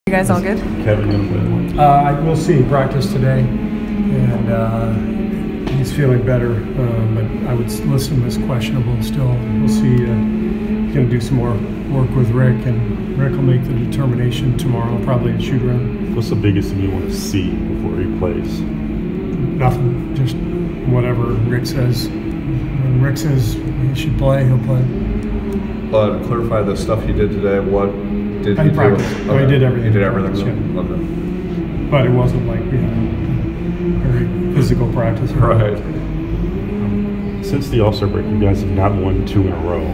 You guys all good? Kevin, we'll see. Practice today, and he's feeling better. But I would list him as questionable still. We'll see. He's going to do some more work with Rick, and Rick will make the determination tomorrow, probably at shoot around. what's the biggest thing you want to see before he plays? Nothing. Just whatever Rick says. When Rick says he should play, he'll play. To clarify the stuff he did today, what did he do? Practice. Okay. Well, he did everything. He did everything. Yeah. Okay. But it wasn't like we had a very physical practice. Right. Since the All-Star break, you guys have not won 2 in a row.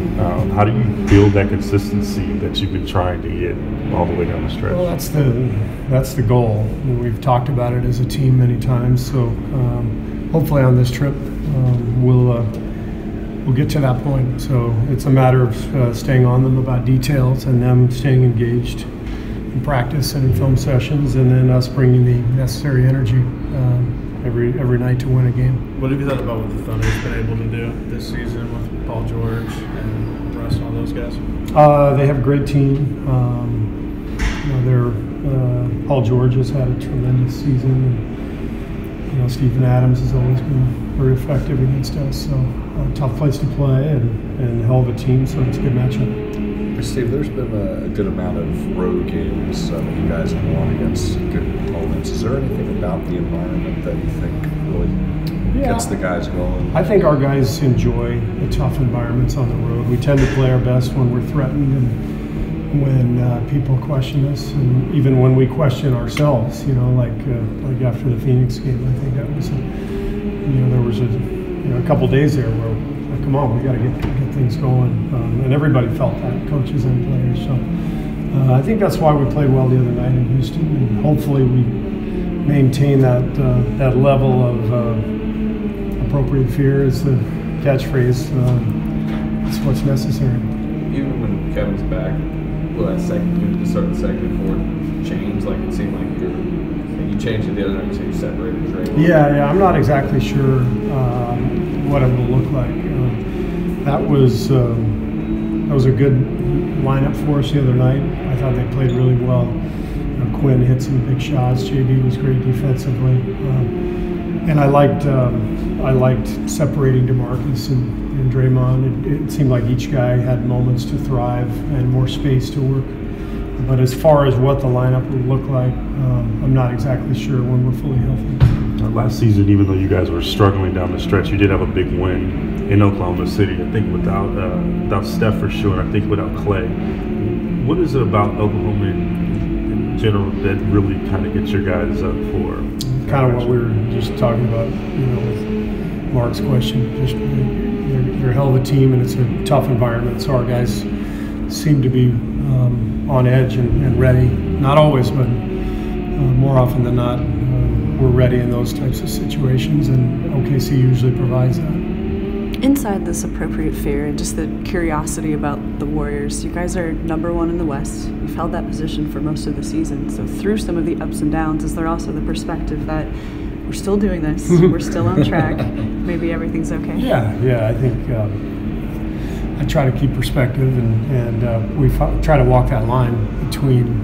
How do you build that consistency that you've been trying to get all the way down the stretch? Well, that's the goal. I mean, we've talked about it as a team many times. So hopefully on this trip we'll get to that point. So it's a matter of staying on them about details and them staying engaged in practice and in film sessions, and then us bringing the necessary energy every night to win a game. What have you thought about what the Thunder's been able to do this season with Paul George and Russ and all those guys? They have a great team. Paul George has had a tremendous season. And, Stephen Adams has always been very effective against us. So a tough place to play and a hell of a team. So it's a good matchup. Steve, there's been a good amount of road games that you guys have won against good opponents. Is there anything about the environment that you think really gets the guys going? I think our guys enjoy the tough environments on the road. We tend to play our best when we're threatened and when people question us, and even when we question ourselves. Like after the Phoenix game, I think that was there was a couple days there where, come on, we got to get things going, and everybody felt that, coaches and players. So I think that's why we played well the other night in Houston, and hopefully we maintain that level of appropriate fear is the catchphrase. It's what's necessary. Even when Kevin's back, will that second, start the second and fourth change? Like, it seemed like you changed it the other night, so you separated Draymond. Yeah, I'm not exactly sure what it will look like. That was a good lineup for us the other night. I thought they played really well. Quinn hit some big shots. JB was great defensively, and I liked separating DeMarcus and Draymond. It seemed like each guy had moments to thrive and more space to work. But as far as what the lineup would look like, I'm not exactly sure when we're fully healthy. Last season, even though you guys were struggling down the stretch, you did have a big win in Oklahoma City. I think without Steph for sure, and I think without Clay. What is it about Oklahoma in general that really kind of gets your guys up for? Kind of what we were just talking about, with Mark's question. Just they're a hell of a team, and it's a tough environment. So our guys seem to be on edge and ready. Not always, but more often than not, we're ready in those types of situations, and OKC usually provides that. Inside this appropriate fear and just the curiosity about the Warriors, you guys are #1 in the West. You've held that position for most of the season. So through some of the ups and downs, is there also the perspective that we're still doing this, we're still on track, maybe everything's okay? Yeah, I think I try to keep perspective, and we try to walk that line between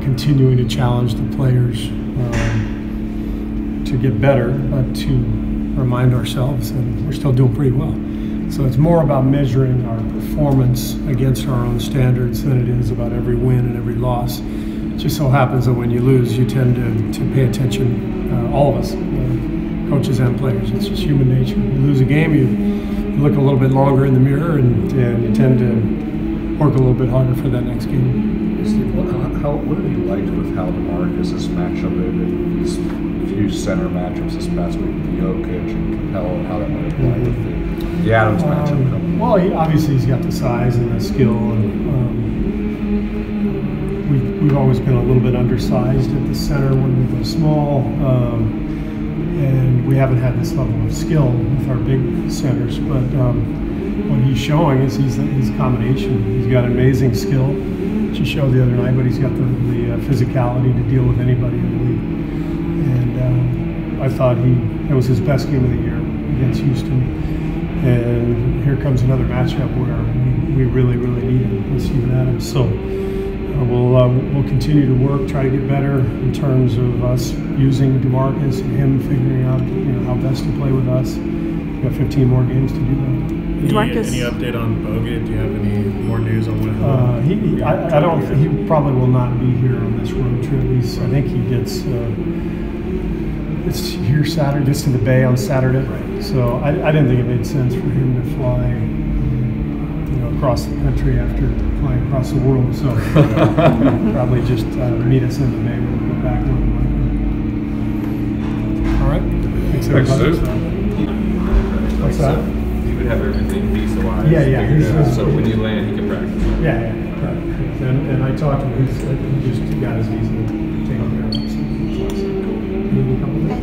continuing to challenge the players to get better, but to remind ourselves that we're still doing pretty well. So it's more about measuring our performance against our own standards than it is about every win and every loss. It just so happens that when you lose, you tend to pay attention, all of us, coaches and players. It's just human nature. You lose a game, you look a little bit longer in the mirror, and you tend to work a little bit harder for that next game. Steve, what have you liked with how DeMarcus' matchup in these few center matchups this past week with Jokic and Capella, and how that might apply with the Adams matchup? Well, he's got the size and the skill, and we've always been a little bit undersized at the center when we go small, and we haven't had this level of skill with our big centers. But what he's showing is he's a combination. He's got amazing skill, which he showed the other night, but he's got the physicality to deal with anybody in the league. And I thought it was his best game of the year against Houston. And here comes another matchup where we really, really need him with Stephen Adams. So we'll continue to work, try to get better in terms of us using DeMarcus and him figuring out how best to play with us. We got 15 more games to do that. DeMarcus. Any update on Bogut? Do you have any more news on when? I don't. He probably will not be here on this road trip. I think he gets here Saturday. Gets to the Bay on Saturday. Right. So I didn't think it made sense for him to fly across the country after flying across the world. So probably just meet us in the Bay when we go back. All right. Thanks everybody. What's that? He would have everything visa-wise. Yeah. So when you land, he can practice. Yeah. Right. And I talked to him. He just got his visa taken care of. So maybe a couple of days.